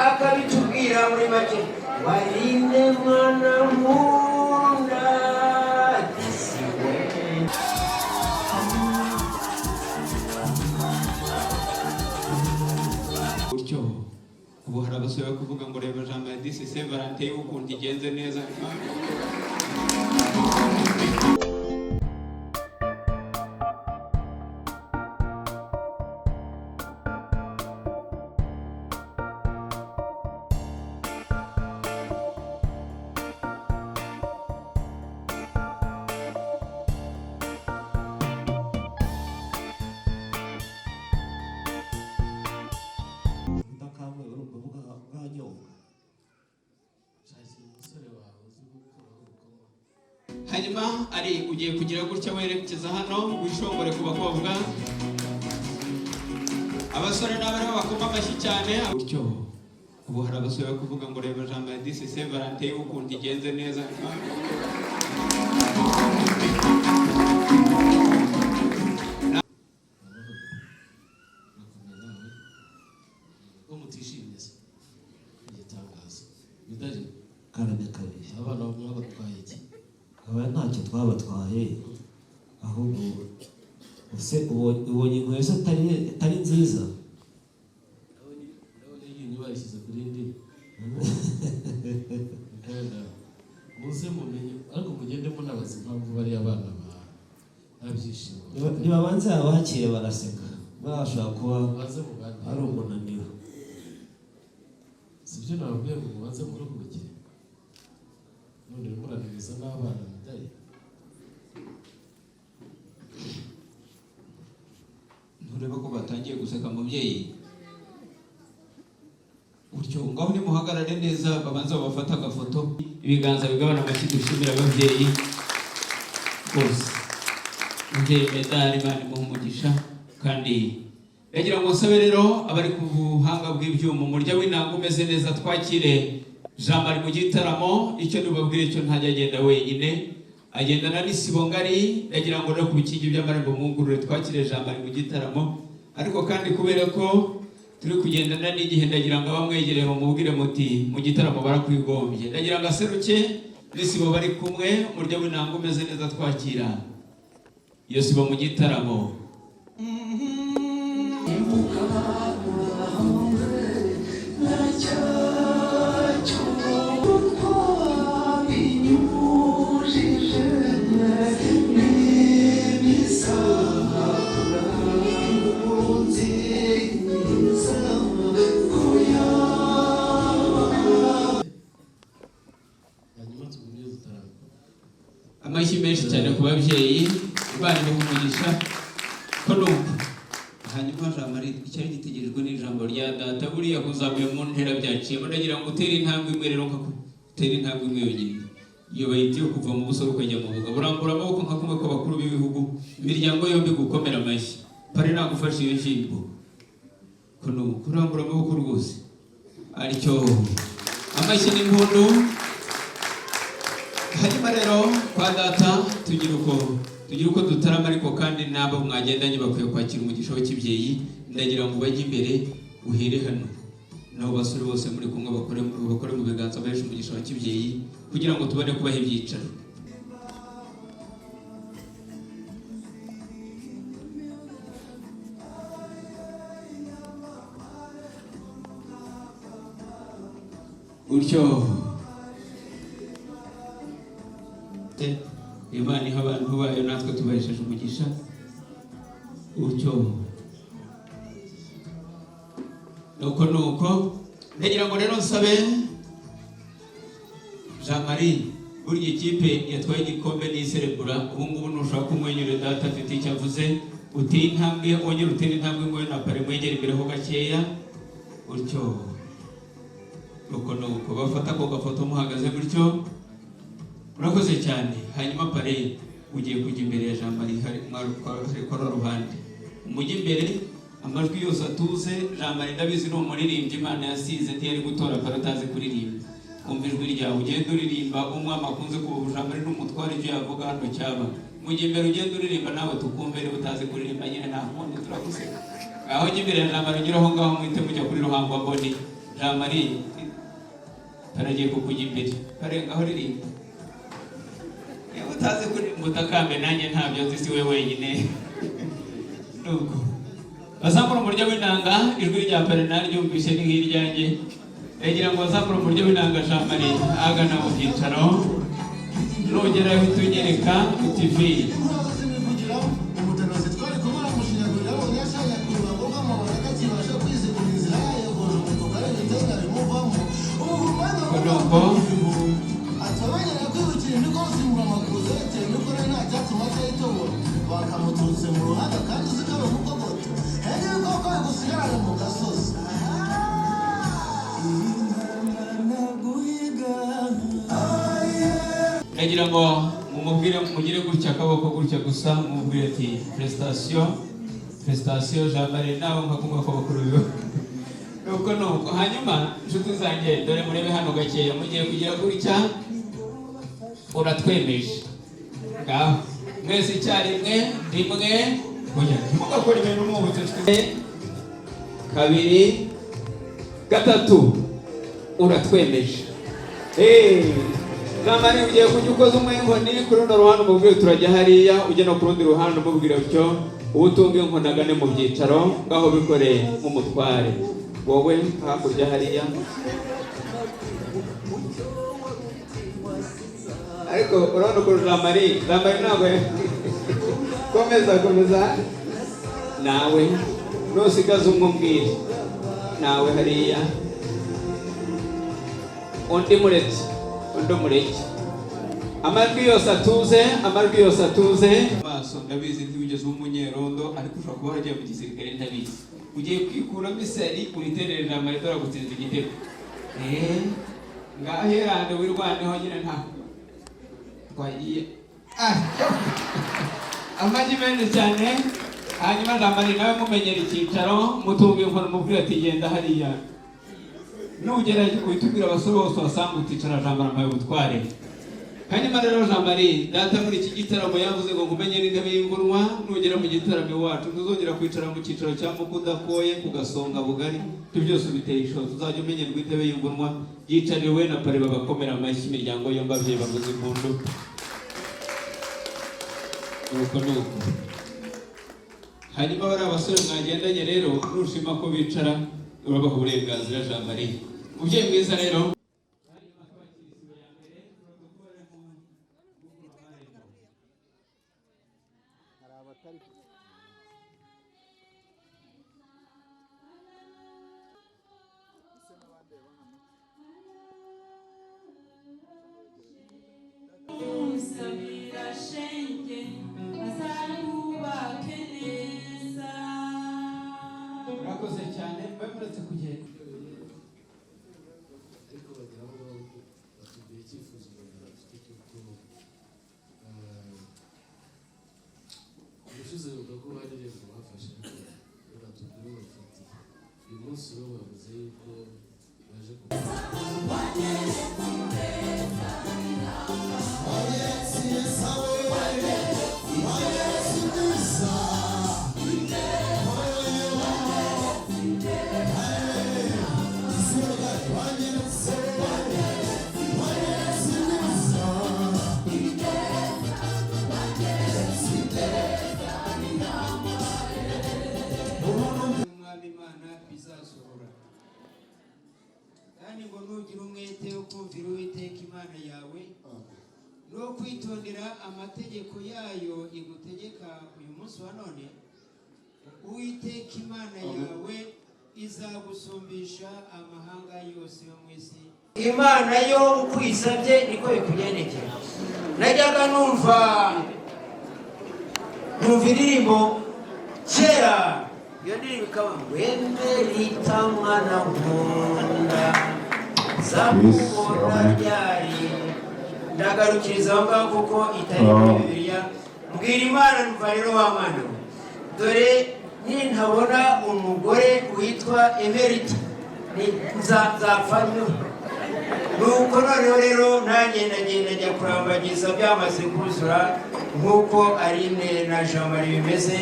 akabitubwira muri make warinde mwana munda isiwe. Utyo ubu hari abasore kuvuga ngo reba jambo ya disi Saint Valentin ukuntu igenze neza. Hanyuma ari ugiye kugira gutya werekeza hano wishongore ku bakobwa, abasore n'abari bakoma amashyi cyane. Utyo ubu hari abasore kuvuga ngo reba jambo ya disi Saint Valentin ukuntu igenze neza. Abana babatwaye iki? Aba ntacyo twabatwaye, ahubwo ese ubonye inkweto atari nziza? Ndabona iyi nyuma yashyize kuri indi. Muze mumenye ariko mugende munabaza impamvu bari abana babyishimo. Nibabanze abakire baraseka, bashaka kuba ari umunaniro. Sibyo nababwiye ngo mubanze muruhukire. None muraniriza n'abana mudaye. Ntureba ko batangiye guseka mubyeyi. Utyo ngaho ni muhagarare neza babanza bafata agafoto, ibiganza bigabana amashyi dushimira ababyeyi bose. Mubyeyi medali Imana imuhe umugisha, kandi yagira ngo sabe rero abari ku buhanga bw'ibyuma umurya w'inanga umeze neza twakire Jean-Marie mu gitaramo. Icyo nubabwire cyo ntajya agenda wenyine, agendana n'isibo ngari. Yagira ngo no ku bikingi by'amarembo mwungurure twakire Jean-Marie mu gitaramo, ariko kandi kubera ko turi kugendana n'igihe ndagira ngo abamwegereye mumubwire muti mu gitaramo barakwigombye. Ndagira ngo aseruke n'isibo bari kumwe, umurya w'inanga umeze neza twakira iyo sibo mu gitaramo. Amashyi menshi cyane ku babyeyi, Imana imuhe umugisha. Ko nuko hanyuma Jean-Marie icyari gitegerejwe n'ijambo rya data buriya kuzamuye mu ntera byaciyemo. Ndagira ngo utere intambwe imwe rero, utere intambwe imwe yonyine, iyo bayitiye kuva mu busore ukajya mu bugabo. Urambura amaboko nka kumwe kw'abakuru b'ibihugu, imiryango yombi gukomera amashyi. Pare nagufashe iyo nshyimbo. Ko nuko urambura amaboko rwose aricyo amashyi n'impundu. Hanyuma rero kwa data tugira uko dutarama, ariko kandi nabo mwagendanye bakwiye kwakira umugisha w'ikibyeyi. Ndagira ngo bajye imbere uhere hano, nabo basore bose muri kumwe bakore mu biganza bahesha umugisha w'ikibyeyi kugira ngo tubone kubaha ibyicaro. Utyo Imana iha abantu bayo natwe tubahesheje umugisha. Utyo nuko ndagira ngo rero nsabe Jean-Marie, burya ikipe yatwaye igikombe n'iserebura. Ubu ngubu nushaka kumwenyura data afite icyo avuze, uteye intambwe wongera utera intambwe ngo na pare mwegere imbere ho gakeya. Utyo nuko bafata ko gafoto muhagaze gutyo. Urakoze cyane. Hanyuma pare ugiye kujya imbere ya Jean-Marie, hari kwa ruhande umujyi imbere, amajwi yose atuze. Jean-Marie ndabizi ni umuririmbyi Imana yasize, ntiyari gutora pare atazi kuririmba. Kumva ijwi ryawe ugenda uririmba, umwami akunze kuba Jean-Marie n'umutware ibyo yavuga hano cyaba. Mujye imbere ugenda uririmba nawe tukumve, niba utazi kuririmba nyine nta kundi turaguseka. Aho ujya imbere ya Jean-Marie ugera aho ngaho muhite mujya kuri Ruhango Mboni. Jean Marie karagiye kukujya imbere karenga aho ririmba niba utazi kuri mutakambe nanjye ntabyo nzi si we wenyine nuko bazamura umuryo w'inanga ijwi rya Bernard ryumvise ni nk'iryanjye yagira ngo bazamura umuryo w'inanga Jean Marie agana mu byicaro nugera uhita unyereka TV nagira ngo mumubwire mugire gutya akaboko gutya gusa mumubwire ati prestation Jean Marie nawe nkakumva ko bakuru biwe nuko hanyuma nshuti zanjye dore murebe hano gakeya mugiye kugira gutya uratwemeje ngaho mwese icyarimwe rimwe kuya mugakora ibintu mwubutse kabiri gatatu uratwemeje Jean Marie ugiye kujya ukoza umwenkoni ku rundi ruhande umubwire turajya hariya ujya no ku rundi ruhande umubwire utyo ubutunga inkonagane mu byicaro ngaho bikoreye nk'umutware wowe hakurya hariya ariko urabona ko Jean Marie nawe komeza nawe nusigaza umubwire nawe hariya undi mureke amajwi yose atuze amaso ndabizi ntiwigeze umunyerondo ariko ushobora kuba waragiye mu gisirikare ndabizi ugiye kwikuramo isari uriterere Jean Marie dore gutsinda igitego ngaho herande wirwaneho nyine nta twagiye amagi menshi cyane hanyuma Jean Marie nawe mumenyera icyicaro mutunga inkono mubwira ati genda hariya nugera uhita ubwira abasore bose wasanga uticara Jean Marie amaye ubutware hanyuma rero Jean Marie data muri iki gitaramo yavuze ngo ngumenyere intebe y'ingurwa nugera mu gitaramo iwacu ntuzongera kwicara mu cyicaro cya mukudakoye ku gasonga bugari ibyo byose biteye ishozi uzajya umenyerwa intebe y'ingurwa yicariwe na pare bagakomera amashyi imiryango yombi ababyeyi bavuze impundu nuko hanyuma bari abasore mwagendanye rero nushima ko bicara urabaha uburenganzira Jean Marie umubyeyi mwiza rero urakoze cyane bamuretse kugenda ariko bagira ngo batubwire icyifuzo bafite cy'uko ubushize buvuga ko hari rero bafashe ariko batubwire bafite uyu munsi bo bavuze yuko baje ngo nugira umwete wo kumvira Uwiteka Imana yawe no kwitondera amategeko yayo igutegeka uyu munsi wa none Uwiteka Imana yawe izagusumbisha amahanga yose yo mu isi. Imana yo uko isabye niko bikugendekera. Najyaga numva indirimbo kera iyo ndirimbo ikaba wemberita mwana nkunda zakubona ryari ndagarukiriza aho ngaho kuko itari muri Bibiliya. Mbwira Imana numva rero wa mwana dore nintabona umugore witwa Emerita nzapfa nuko noneho rero nagenda njya kurambagiza byamaze kuzura nk'uko Aline na Jean Marie bimeze.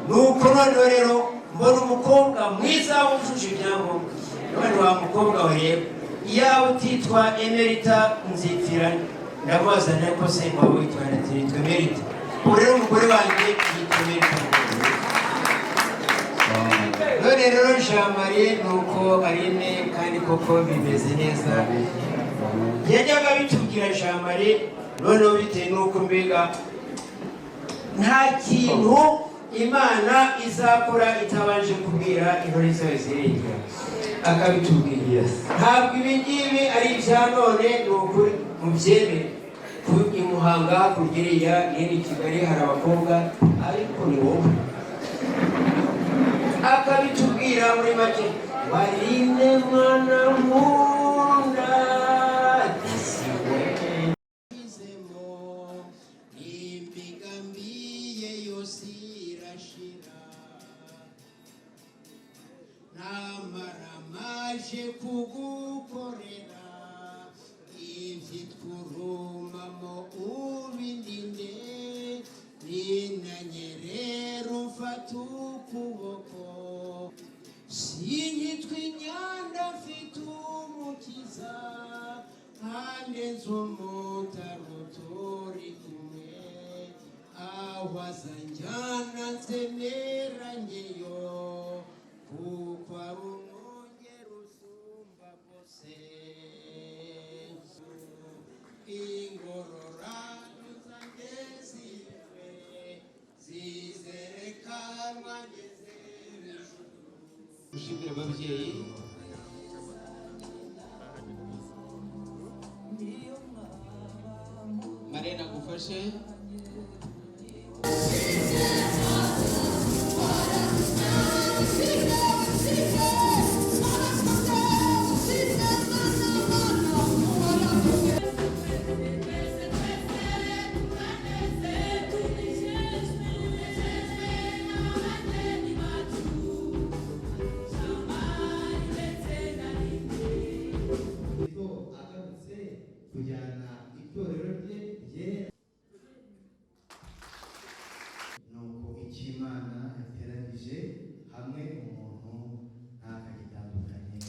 Nuko noneho rero mbona umukobwa mwiza wujuje ibyangombwa none wa mukobwa we rero iyaba utitwa Emerita Nzitira ndabazana ko se ngo witwa Emerita. Ubu rero umugore wanjye yitwa Emerita. None rero Jean Marie nuko Aline kandi koko bimeze neza yajyaga bitubwira Jean Marie noneho bitewe nuko mbega nta kintu Imana izakora itabanje kubwira intore zayo zirengera akabitubwira. Ntabwo ibi ngibi ari ibya none ni ukuri mubyemere. I Muhanga hakurya iriya Kigali hari abakobwa ariko ni wowe akabitubwira muri make warinde mwana nkunda disiwe izemo imigambi ye yose irashira namara maje kugukorera ivyitkurumamo ubindinde ninanye rero mfata ukuboko sinyitwa inyanda mfite umukiza handenze umutaro turi kumwe aho azanjyana nzemeranyeyo kuko ari umwongera usumba bose ingororano zanjye ziwe zizerekanwa ngeze hejuru. Dushimire ababyeyi Marena agufashe. kujyana itorero rye ryera nuko icyo Imana yateranyije hamwe umuntu ntakagitandukanye.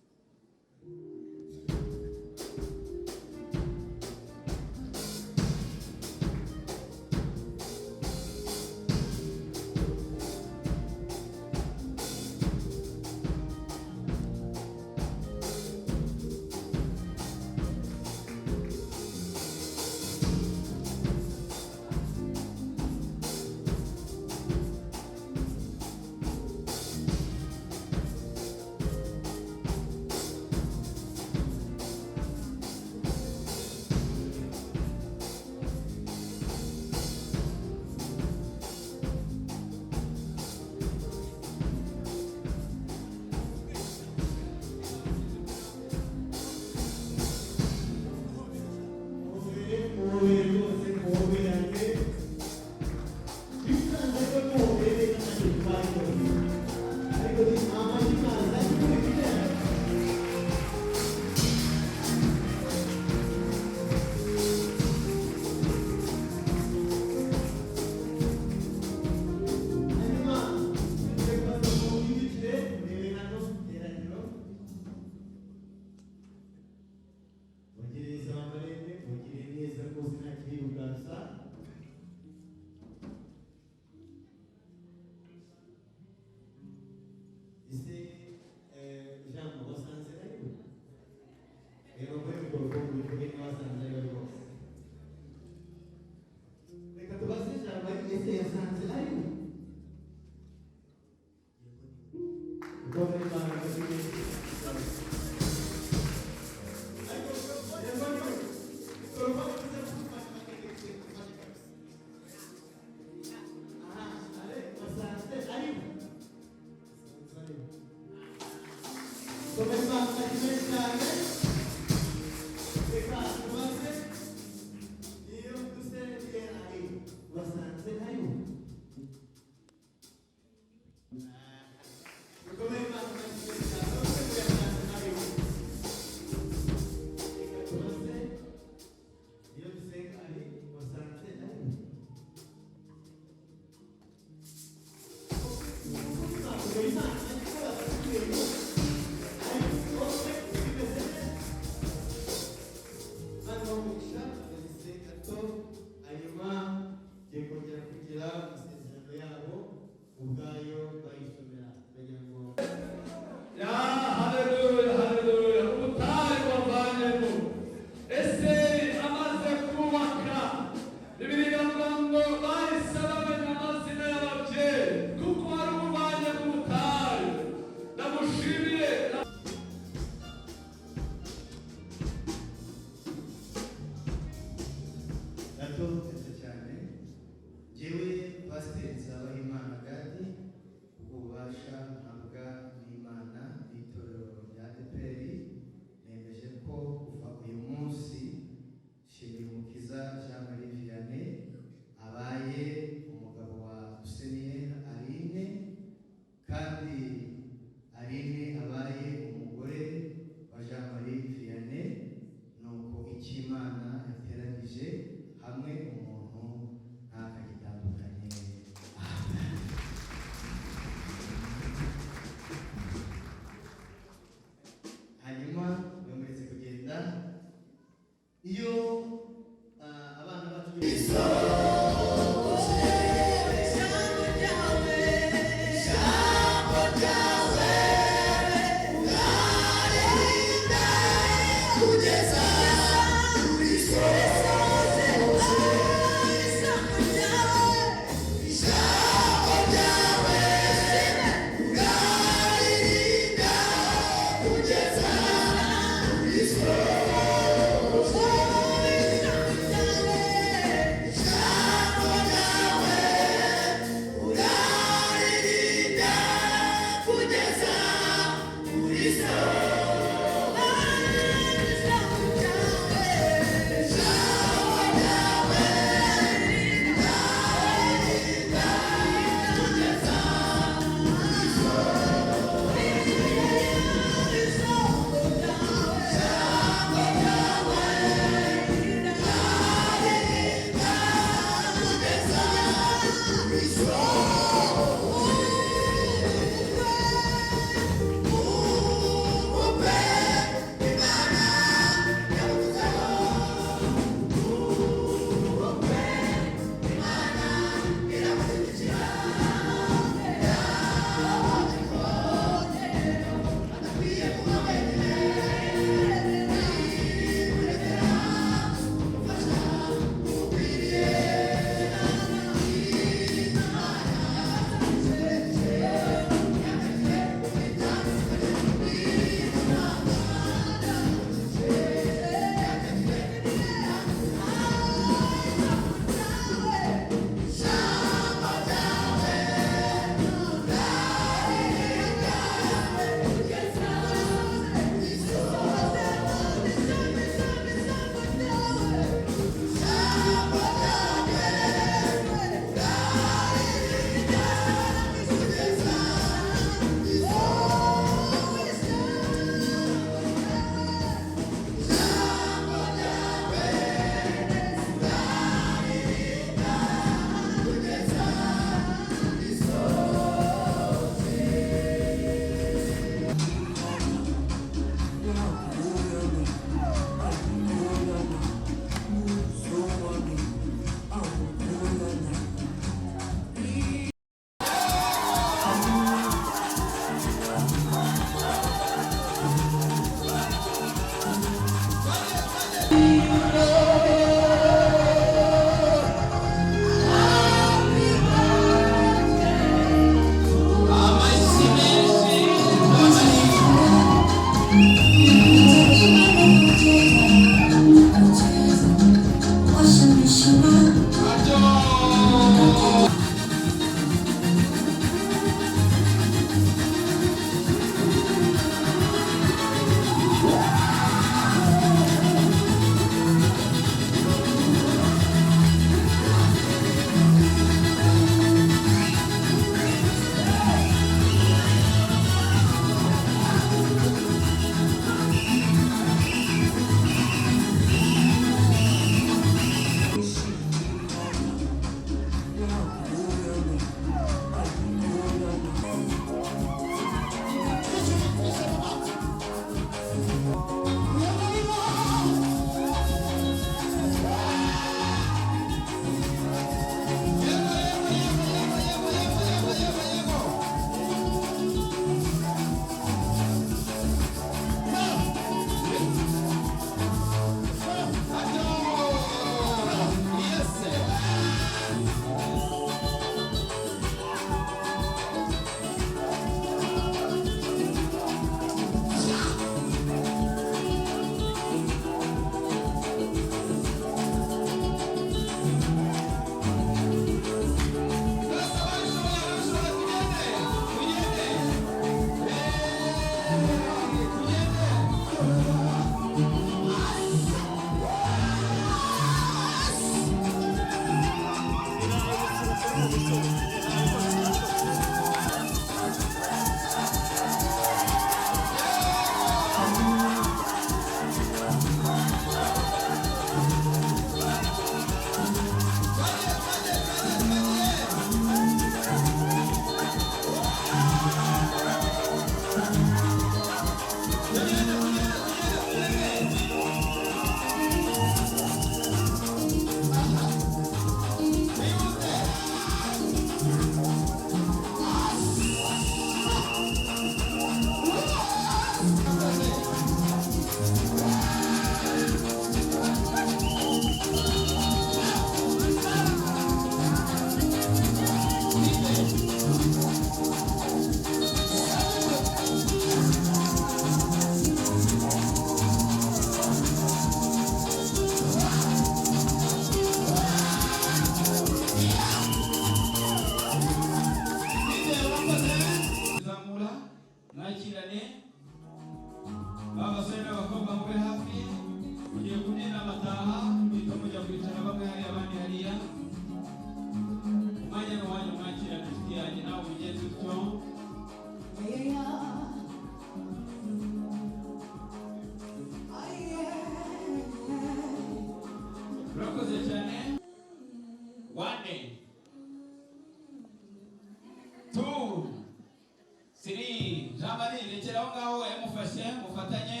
rekeraho ngaho yamufashe mufatanye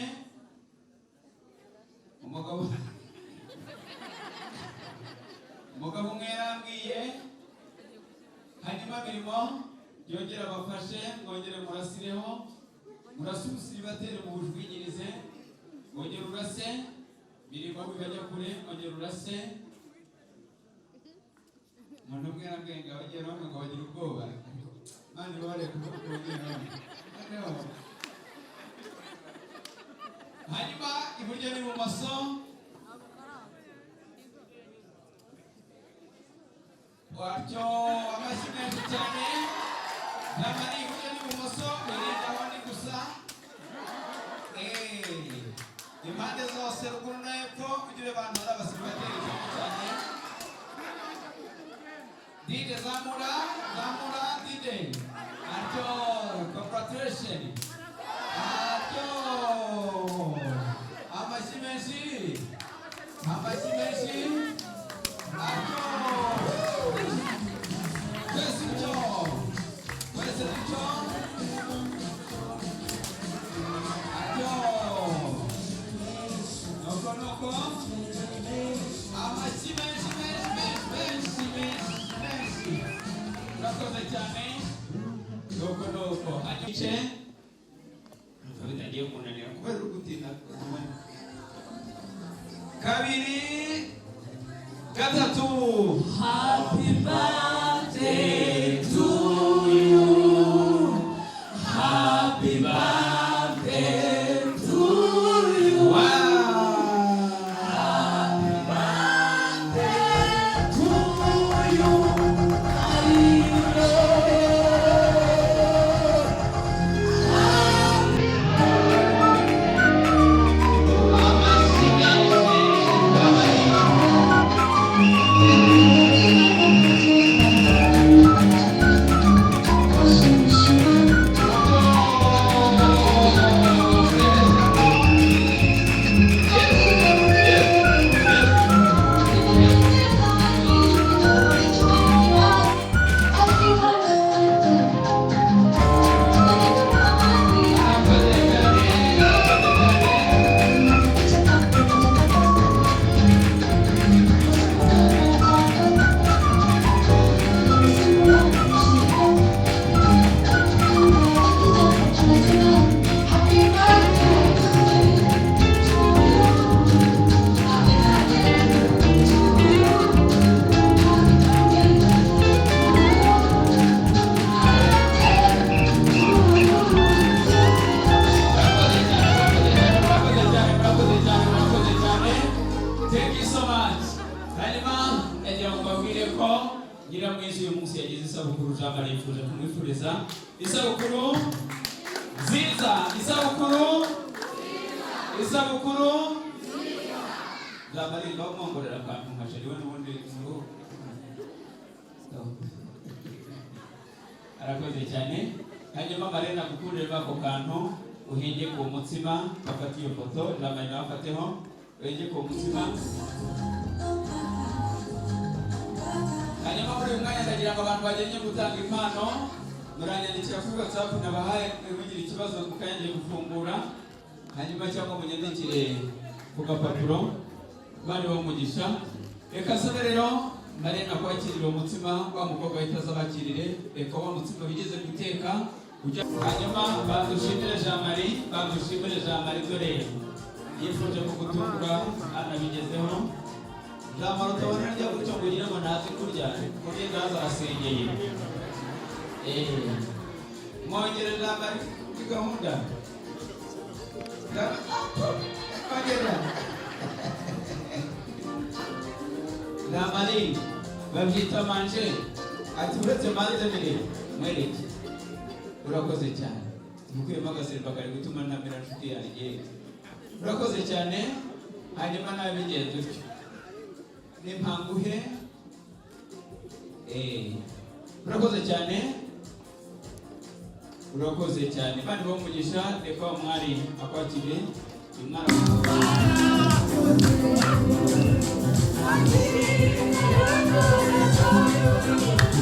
umugabo umwe yarambwiye hanyuma mirimo yongera abafashe mwongere murasireho murasubiza batere mu bujwinyirize mwongere urase mirimo bibajya kure mwongere urase umuntu umwe yarambwiye ngo abagera bamwe ngo bagira ubwoba mani bare kubwira hanyuma iburyo n'ibumoso watyo amashyi menshi cyane n'amani iburyo n'ibumoso wirinda aho ni gusa impande zose ruguru no hepfo kugira abantu hari abasiribateri cyane DJ zamura DJ atyo congratulations atyo amashyi menshi atyo Where's the job? Atyo noko amashyi menshi urakoze cyane noko hanyuma bitangiye kunanira kubera ugutinda kabiri gatatu happy birthday to you happy birthday to you happy birthday to you arakoze cyane hanyuma marena gukurira ako kantu uhenge ku mutsima bafata iyo foto ndamanye bafateho uhenge ku mutsima hanyuma muri uyu mwanya ndagira ngo abantu bagende gutanga impano muranyandikira kuri WhatsApp nabahaye mugira ikibazo mukangiye gufungura hanyuma cyangwa munyandikire ku gapapuro bari bamugisha reka sabe rero marena kwakirira umutsima wa mukobwa ahita abakirire reka wa mutsima bigeze guteka hanyuma badushimire Jean Marie dore yifuje kugutungura anabigezeho Jean Marie utabona njya gutungurira ngo ntazi kurya kurya ngaza arasengeye mwongere Jean Marie kuri gahunda Jean Marie babyita manje ati uretse manze mbere mwereke urakoze cyane mukuyemo agaserva kari gutuma namera nshuti yanjye urakoze cyane hanyuma nabigenze utyo nimpanguhe urakoze cyane bandi bamugisha reka umwari akwakire umwana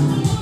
Thank you.